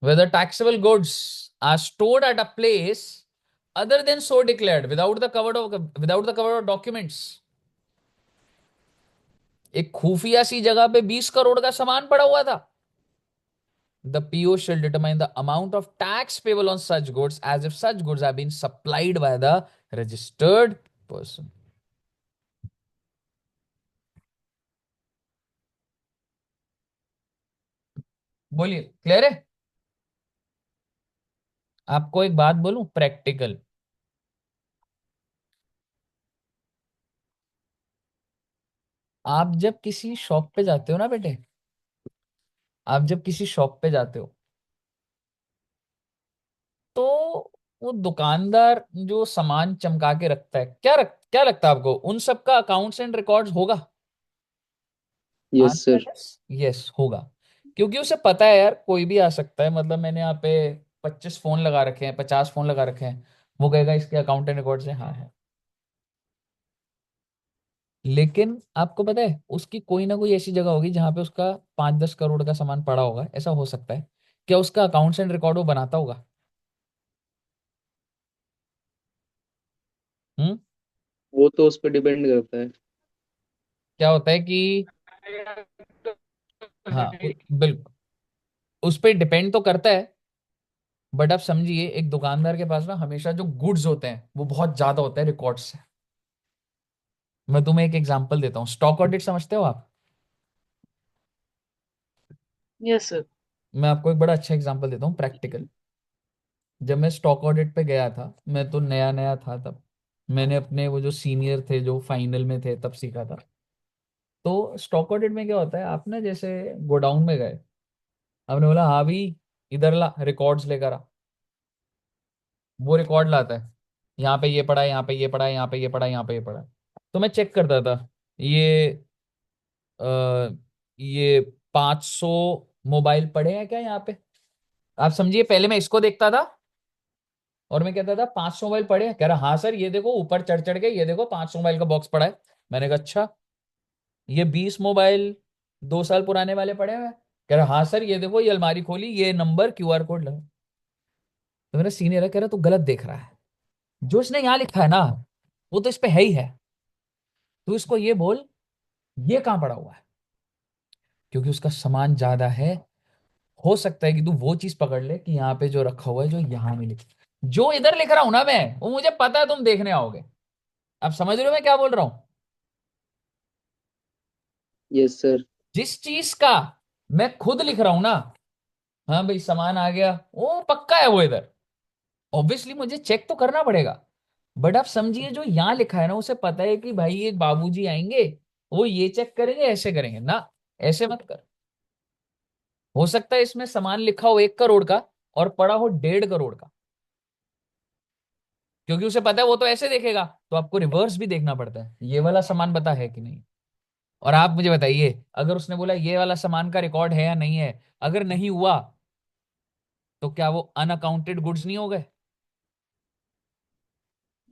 Whether taxable goods are stored at a place other than so declared without the cover of documents। एक खुफिया सी जगह पे 20 करोड़ का सामान पड़ा हुआ था। The PO shall determine the amount of tax payable on such goods as if such goods have been supplied by the registered person। बोलिए, क्लियर है? आपको एक बात बोलूं प्रैक्टिकल, आप जब किसी शॉप पे जाते हो ना बेटे, आप जब किसी शॉप पे जाते हो तो वो दुकानदार जो सामान चमका के रखता है, क्या लगता है आपको उन सब का अकाउंट्स एंड रिकॉर्ड्स होगा? Yes answer sir. यस होगा, क्योंकि उसे पता है यार कोई भी आ सकता है। मतलब मैंने यहाँ पे 25 फोन लगा रखे हैं, 50 फोन लगा रखे हैं, वो कहेगा इसके अकाउंट एंड रिकॉर्ड्स है, हाँ है। लेकिन आपको पता है उसकी कोई ना कोई ऐसी जगह होगी जहां पे उसका 5-10 करोड़ का सामान पड़ा होगा, ऐसा हो सकता है। क्या उसका अकाउंट्स एंड रिकॉर्ड वो बनाता होगा? हम्म। वो तो उस पर डिपेंड करता है। क्या होता है कि हाँ बिल्कुल, उस पर डिपेंड तो करता है। बट आप समझिए एक दुकानदार के पास ना हमेशा जो गुड्स होते हैं वो बहुत ज्यादा होते हैं रिकॉर्ड्स से। मैं तुम्हें एक एग्जांपल देता हूँ, स्टॉक ऑडिट समझते हो आप? Yes sir. मैं आपको एक बड़ा अच्छा एग्जांपल देता हूँ प्रैक्टिकल। जब मैं स्टॉक ऑडिट पे गया था, मैं तो नया नया था तब, मैंने अपने वो जो सीनियर थे जो फाइनल में थे तब सीखा था। तो स्टॉक ऑडिट में क्या होता है, आप ना जैसे गोडाउन में गए, आपने बोला हाँ भाई इधर ला रिकॉर्ड्स लेकर आ, वो रिकॉर्ड लाता है, यहाँ पे ये पड़ा है, यहाँ पे ये पड़ा है, यहाँ पे ये पड़ा है, यहाँ पे ये पड़ा है। तो मैं चेक करता था, ये ये 500 मोबाइल पड़े हैं क्या यहाँ पे? आप समझिए पहले मैं इसको देखता था और मैं कहता था 500 मोबाइल पड़े हैं, कह रहा हाँ सर ये देखो ऊपर चढ़ चढ़ के ये देखो 500 मोबाइल का बॉक्स पड़ा है। मैंने कहा अच्छा, ये 20 मोबाइल 2 साल पुराने वाले पड़े हुए हैं, कह रहा हाँ सर ये देखो ये अलमारी खोली ये नंबर क्यूआर कोड लगा। तो मेरा सीनियर है, कह रहा तू गलत देख रहा है, जो इसने यहाँ लिखा है ना वो तो इस पे है ही है, तू इसको ये बोल ये कहाँ पड़ा हुआ है, क्योंकि उसका सामान ज्यादा है। हो सकता है कि तू वो चीज पकड़ ले कि यहाँ पे जो रखा हुआ है जो यहाँ में लिखा, जो इधर लिख रहा हूं ना मैं वो मुझे पता है तुम देखने आओगे। आप समझ रहे हो मैं क्या बोल रहा हूं? Yes sir. जिस चीज का मैं खुद लिख रहा हूं ना, हाँ भाई सामान आ गया, वो पक्का है वो इधर, ऑब्वियसली मुझे चेक तो करना पड़ेगा। बट आप समझिए जो यहाँ लिखा है ना उसे पता है कि भाई ये बाबूजी आएंगे, वो ये चेक करेंगे ऐसे करेंगे ना, ऐसे मत कर। हो सकता है इसमें सामान लिखा हो 1 करोड़ का और पड़ा हो 1.5 करोड़ का, क्योंकि उसे पता है वो तो ऐसे देखेगा। तो आपको रिवर्स भी देखना पड़ता है, ये वाला सामान बता है कि नहीं। और आप मुझे बताइए अगर उसने बोला ये वाला सामान का रिकॉर्ड है या नहीं है, अगर नहीं हुआ तो क्या वो अनअकाउंटेड गुड्स नहीं हो गए?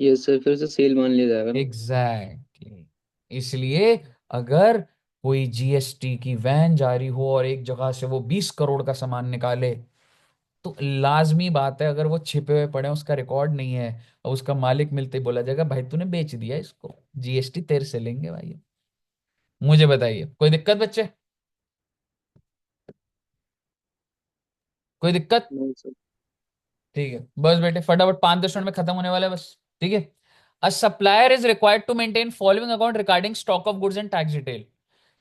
यस सर, फिर से सेल मान लिया जाएगा ना। Exactly exactly। इसलिए अगर कोई जीएसटी की वैन जारी हो और एक जगह से वो 20 करोड़ का सामान निकाले, तो लाजमी बात है अगर वो छिपे हुए पड़े हैं उसका रिकॉर्ड नहीं है और उसका मालिक मिलते ही बोला जाएगा भाई तूने बेच दिया इसको, जीएसटी तेरे से लेंगे भाई। मुझे बताइए कोई दिक्कत बच्चे? कोई दिक्कत? नहीं सर। ठीक है बस बेटे फटाफट 5-10 मिनट में खत्म होने वाला है बस। ठीक है। A supplier is required to maintain following account regarding stock of goods and tax detail.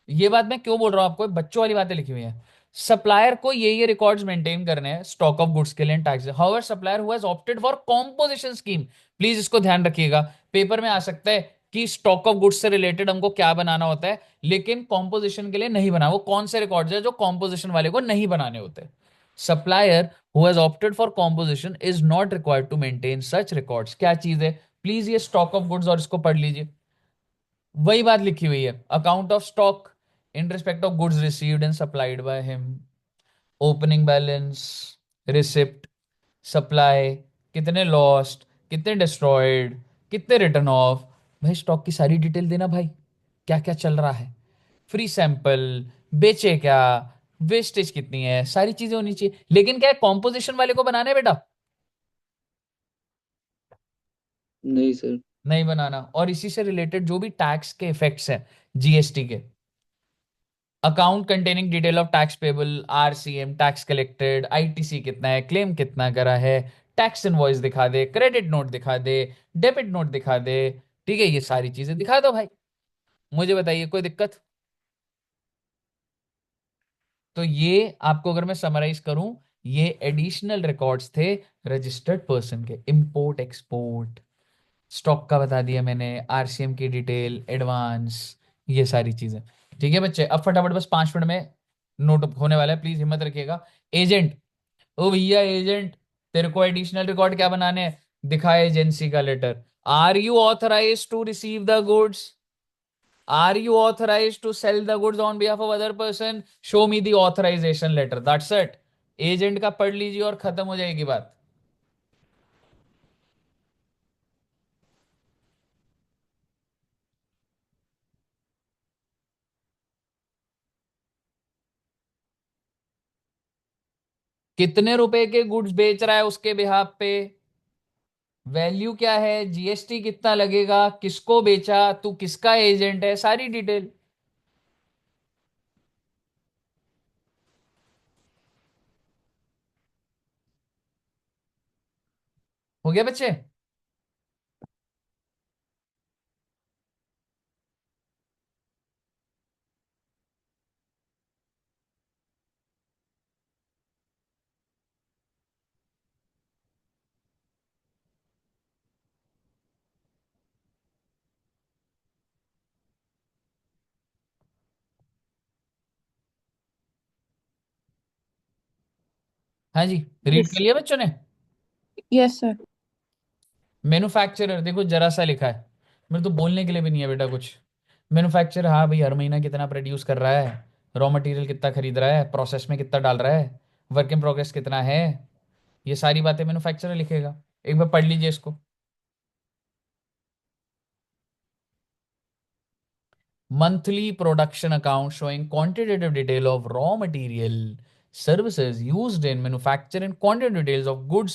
ये बात मैं क्यों बोल रहा हूं आपको, बच्चों वाली बातें लिखी हुई है। सप्लायर को ये रिकॉर्ड्स मेंटेन करने हैं स्टॉक ऑफ गुड्स के लिए tax. However supplier who has opted for composition scheme, please इसको ध्यान रखिएगा, पेपर में आ सकता है कि स्टॉक ऑफ गुड्स से रिलेटेड हमको क्या बनाना होता है, लेकिन कॉम्पोजिशन के लिए नहीं बना। वो कौन से रिकॉर्ड्स है जो कॉम्पोजिशन वाले को नहीं बनाने होते? Supplier who has opted for composition is not required to maintain such records. क्या चीज है? प्लीज ये स्टॉक ऑफ गुड्स और इसको पढ़ लीजिए। वही बात लिखी हुई है, account of stock in respect of goods received and supplied by him, opening balance, receipt, supply, कितने लॉस्ट, कितने डिस्ट्रॉयड, कितने रिटर्न ऑफ। भाई स्टॉक की सारी डिटेल देना भाई, क्या क्या चल रहा है, फ्री सैंपल, बेचे क्या, वेस्टेज कितनी है, सारी चीजें होनी चाहिए। लेकिन क्या है, कॉम्पोजिशन वाले को बनाना है बेटा? नहीं सर। नहीं बनाना। और इसी से रिलेटेड जो भी टैक्स के इफेक्ट्स हैं जीएसटी के, account containing detail of tax payable, RCM, tax collected, ITC कितना है, क्लेम कितना करा है, टैक्स इनवॉइस दिखा दे, क्रेडिट नोट दिखा दे, डेबिट नोट दिखा दे। ठीक है, ये सारी चीजें दिखा दो भाई। मुझे बताइए, कोई दिक्कत? तो ये आपको अगर मैं समराइज करूं, ये एडिशनल रिकॉर्ड्स थे रजिस्टर्ड पर्सन के। इंपोर्ट एक्सपोर्ट, स्टॉक का बता दिया मैंने, आरसीएम की डिटेल, एडवांस, ये सारी चीजें। ठीक है बच्चे, अब फटाफट बस 5 मिनट में नोट होने वाला है, प्लीज हिम्मत रखिएगा। एजेंट, ओ भैया एजेंट, तेरे को एडिशनल रिकॉर्ड क्या बनाने हैं? दिखा एजेंसी का letter. Are you authorise to receive the goods? Are you authorise to sell the goods on behalf of other person? Show me the authorisation letter, that's it. Agent का पढ़ लीजिए और खत्म हो जाएगी बात। कितने रुपए के गुड्स बेच रहा है उसके बिहाफ पे, वैल्यू क्या है, जीएसटी कितना लगेगा, किसको बेचा, तू किसका एजेंट है, सारी डिटेल। हो गया बच्चे? हाँ जी, रीड कर यस। लिया बच्चों ने? Yes sir. मैन्युफैक्चरर देखो जरा सा लिखा है, मेरे तो बोलने के लिए भी नहीं है बेटा कुछ। मैन्युफैक्चरर, हाँ भाई, हर महीना कितना प्रोड्यूस कर रहा है, रॉ मटेरियल कितना खरीद रहा है, प्रोसेस में कितना डाल रहा है, वर्क इन प्रोग्रेस कितना है, ये सारी बातें मैन्युफैक्चरर लिखेगा। एक बार पढ़ लीजिए इसको। Monthly production account showing quantitative detail of raw material, services used in manufacture and quantitative details of goods,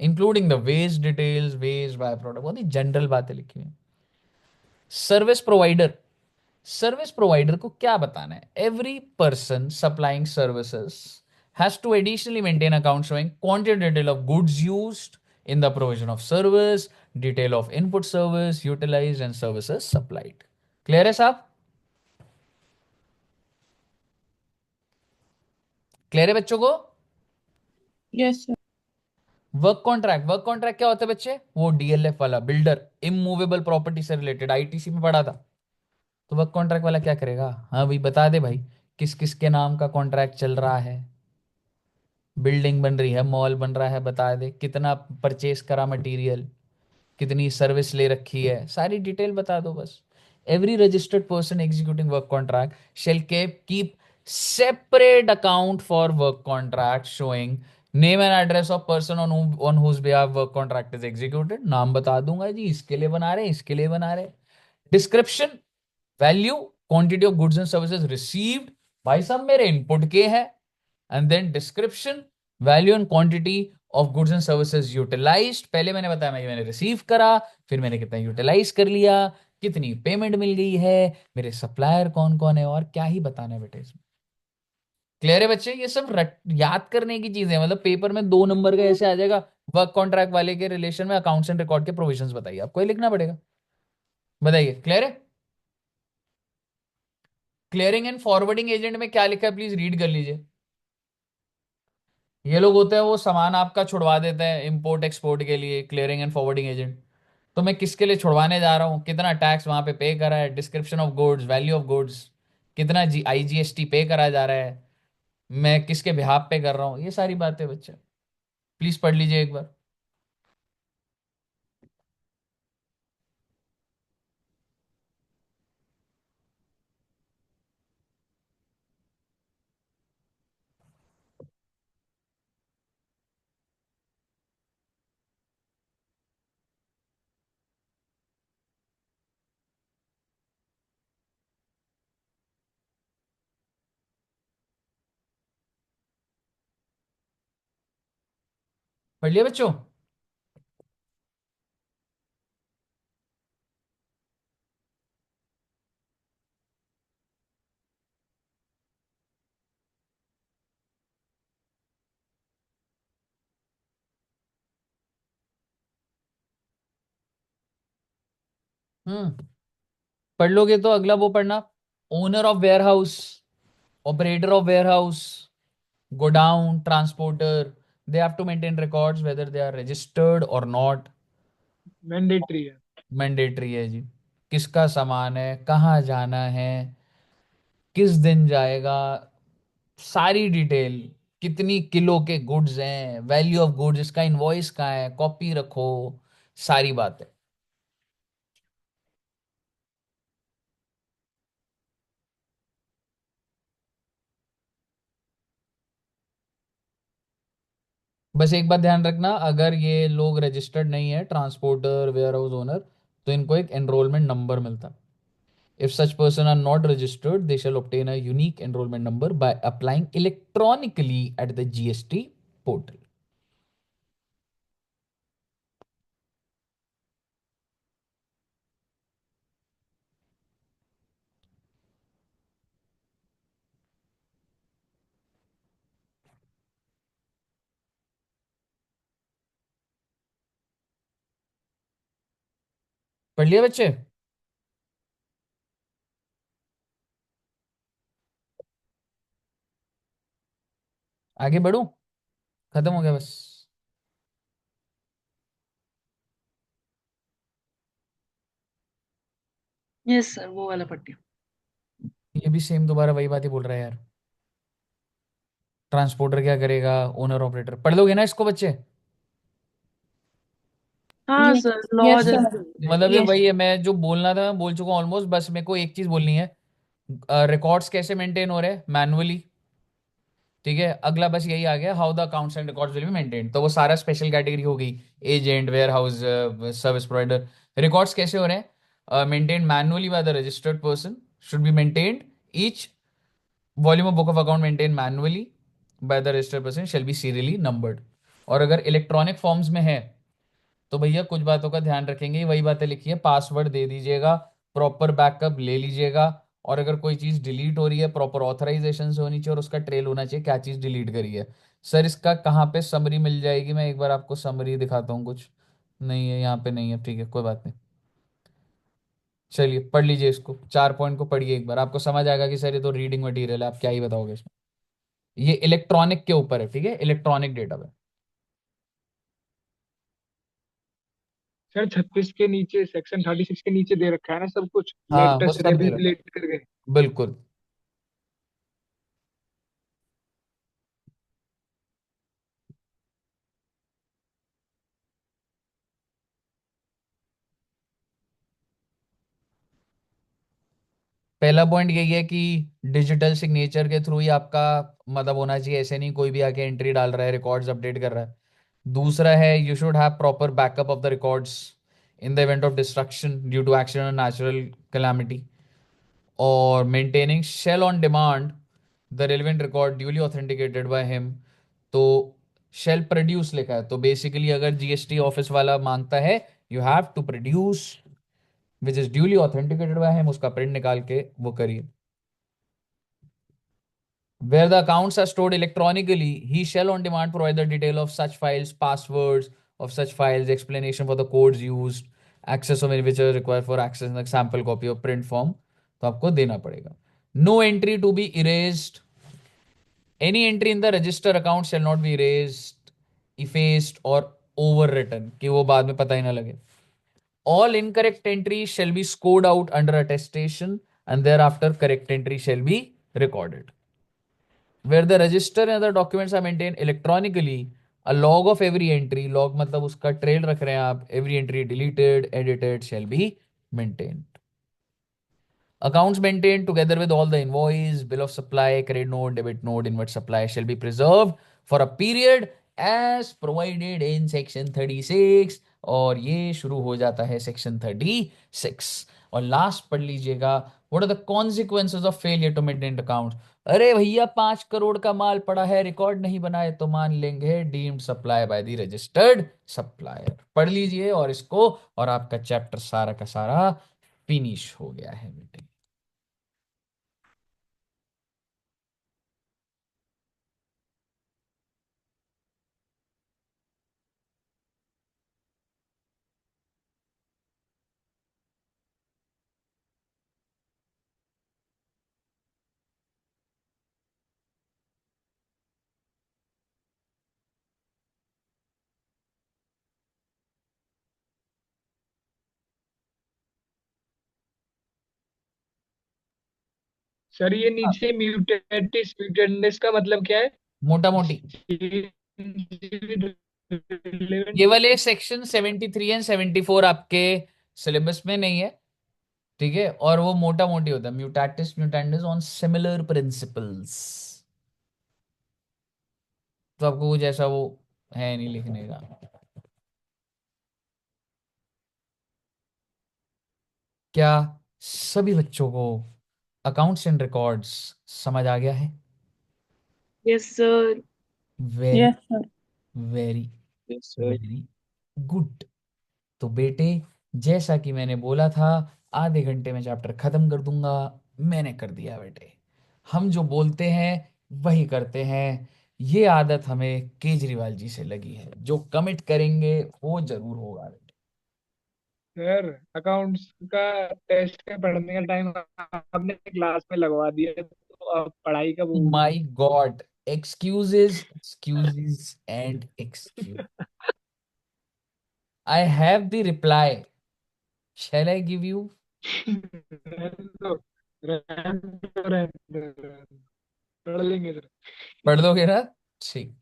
including the waste details, waste byproduct। बहुत ही जनरल बातें लिखी हुई। सर्विस प्रोवाइडर, सर्विस प्रोवाइडर को क्या बताना है? Every person supplying services has to additionally maintain account showing quantity detail of goods used in the provision of service, detail of input service utilized and services supplied। Clear है साहब? Clear है बच्चों को? Yes sir. Work contract, work contract क्या होता है बच्चे? वो डीएलएफ वाला, बिल्डर इमूवेबल प्रॉपर्टी से रिलेटेड, आईटीसी में पढ़ा था। तो वर्क कॉन्ट्रैक्ट वाला क्या करेगा? हाँ भाई बता दे भाई, किस किस के नाम का कॉन्ट्रैक्ट चल रहा है, बिल्डिंग बन रही है, मॉल बन रहा है, बता दे कितना परचेस करा मटेरियल, कितनी सर्विस ले रखी है, सारी डिटेल बता दो बस। Every registered person executing work contract shall keep separate account for work contract showing name and address of person on whose behalf work contract is executed. नाम बता दूंगा जी, इसके लिए बना रहे, इसके लिए बना रहे। Description, value, quantity of goods and services received, भाई साहब मेरे इनपुट के है। And then description, value and quantity of goods and services utilised, पहले मैंने बताया मैंने रिसीव करा, फिर मैंने कितना यूटिलाइज कर लिया, कितनी पेमेंट मिल गई है, मेरे सप्लायर कौन कौन है, और क्या ही बताना है बेटे इसमें। क्लियर है बच्चे? ये सब याद करने की चीजें हैं, मतलब पेपर में 2 नंबर का ऐसे आ जाएगा, वर्क कॉन्ट्रैक्ट वाले के रिलेशन में अकाउंट्स एंड रिकॉर्ड के प्रोविजंस बताइए, आपको ही लिखना पड़ेगा। बताइए, क्लियर है? क्लियरिंग एंड फॉरवर्डिंग एजेंट में क्या लिखा है, प्लीज रीड कर लीजिए। ये लोग होते हैं वो सामान आपका छुड़वा देते हैं इंपोर्ट एक्सपोर्ट के लिए, क्लियरिंग एंड फॉरवर्डिंग एजेंट। तो मैं किसके लिए छुड़वाने जा रहा हूँ, कितना टैक्स वहां पे करा है, description of goods, value of goods, कितना IGST पे करा जा रहा है, मैं किसके बिहाफ पे कर रहा हूँ, ये सारी बातें बच्चे प्लीज पढ़ लीजिए एक बार। पढ़ लिया बच्चों? पढ़ लोगे तो अगला वो पढ़ना, owner of warehouse, operator of warehouse, godown, transporter, they have to maintain records whether they are registered और नॉट। मैंडेटरी है। मैंडेटरी है जी। किसका सामान है, कहाँ जाना है, किस दिन जाएगा, सारी डिटेल, कितनी किलो के गुड्स हैं, वैल्यू ऑफ गुड्स, इसका इनवॉइस कहाँ है, कॉपी रखो, सारी बातें। बस एक बात ध्यान रखना, अगर ये लोग रजिस्टर्ड नहीं है, ट्रांसपोर्टर, वेयर हाउस ओनर, तो इनको एक एनरोलमेंट नंबर मिलता है। If such person are not registered, they shall obtain a unique enrollment number by applying electronically at the GST portal. पढ़ लिया बच्चे? आगे बढ़ूं? खत्म हो गया बस? यस सर, वो वाला पढ़ लिया। ये भी सेम दोबारा वही बात ही बोल रहा है यार। ट्रांसपोर्टर क्या करेगा, ओनर ऑपरेटर, पढ़ लोगे ना इसको बच्चे? हाँ सर, लॉ यस जैसे सर। होते हैं। मतलब ये यस। वही है, मैं जो बोलना था मैं बोल चुका हूँ ऑलमोस्ट, बस मेरे को एक चीज बोलनी है। रिकॉर्ड्स कैसे मेंटेन हो रहे हैं, मैनुअली। ठीक है, अगला बस यही आ गया, how the accounts and records will be maintain, तो वो सारा स्पेशल कैटेगरी हो गई। Agent, warehouse, service provider. Records कैसे हो रहे हैं, maintain manually by the registered person, should be maintained. Each volume of book of account maintain manually by the registered person shall be serially numbered. और अगर electronic forms में है तो भैया कुछ बातों का ध्यान रखेंगे, वही बातें लिखी है, पासवर्ड दे दीजिएगा, प्रॉपर बैकअप ले लीजिएगा। और अगर कोई चीज डिलीट हो रही है, प्रॉपर ऑथराइजेशन से होनी चाहिए और उसका ट्रेल होना चाहिए क्या चीज डिलीट करी है। सर इसका कहाँ पे समरी मिल जाएगी, मैं एक बार आपको समरी दिखाता हूँ कुछ। नहीं है यहाँ पे, नहीं है, ठीक है कोई बात नहीं। चलिए पढ़ लीजिए इसको, 4 पॉइंट को पढ़िए एक बार, आपको समझ आएगा कि सर ये तो रीडिंग मटेरियल है, आप क्या ही बताओगे इसमें। ये इलेक्ट्रॉनिक के ऊपर है, ठीक है, इलेक्ट्रॉनिक डेटा पे। सर 36 के नीचे, सेक्शन 36 के नीचे दे रखा है ना सब कुछ, हाँ वो लेटेस्ट सब दे रखा रेगुलेट है, करके। बिल्कुल। पहला पॉइंट यही है कि डिजिटल सिग्नेचर के थ्रू ही आपका मतलब होना चाहिए, ऐसे नहीं कोई भी आके एंट्री डाल रहा है, रिकॉर्ड्स अपडेट कर रहा है। दूसरा है, you should have proper backup of the records in the event of destruction due to accident और नेचुरल कैलामिटी। और maintaining shall on demand the relevant record duly authenticated by him. तो shall produce लिखा है, तो basically अगर GST office वाला मांगता है, you have to produce which is duly authenticated by him, उसका प्रिंट निकाल के वो करिए। Where the accounts are stored electronically, he shall on demand provide the detail of such files, passwords of such files, explanation for the codes used, access of which are required for access in the sample copy of print form. तो आपको देना पड़ेगा। No entry to be erased. Any entry in the register account shall not be erased, effaced or overwritten, कि वो बाद में पता ही ना लगे। All incorrect entries shall be scored out under attestation, and thereafter correct entry shall be recorded. Where the register and other documents are maintained electronically, a log of every entry, log मतलब उसका trail रख रहे हैं आप, every entry deleted, edited shall be maintained. Accounts maintained together with all the invoice, bill of supply, credit note, debit note, inward supply shall be preserved for a period as provided in section 36. और ये शुरू हो जाता है section 36. और last पढ़ लीजिएगा, what are the consequences of failure to maintain account. अरे भैया 5 करोड़ का माल पड़ा है, रिकॉर्ड नहीं बनाए तो मान लेंगे deemed supply bye the registered supplier. पढ़ लीजिए और इसको, और आपका चैप्टर सारा का सारा फिनिश हो गया है बेटे. सर ये नीचे म्यूटेटिस म्यूटेंडिस का मतलब क्या है? मोटा मोटी ये वाले सेक्शन 73 एंड 74 आपके सिलेबस में नहीं है, ठीक है. और वो मोटा मोटी होता है, म्यूटाटिस म्यूटेंडिस ऑन सिमिलर प्रिंसिपल्स. तो आपको कुछ ऐसा वो है नहीं लिखने का. क्या सभी बच्चों को अकाउंट्स एंड रिकॉर्ड्स समझ आ गया है? Yes sir. Very yes sir. Very yes sir. Very good. तो बेटे, जैसा कि मैंने बोला था, आधे घंटे में चैप्टर खत्म कर दूंगा. मैंने कर दिया बेटे. हम जो बोलते हैं वही करते हैं. ये आदत हमें केजरीवाल जी से लगी है. जो कमिट करेंगे वो जरूर होगा बेटे. सर अकाउंट्स का टेस्ट का पढ़ने का टाइम आपने क्लास में लगवा दिया, तो अब पढ़ाई कब होगी? My god, excuses excuses and excuse. I have the reply. Shall I give you? तो रहने दो, रहने दो, पढ़ लेंगे सर. पढ़ लोगे ना? ठीक.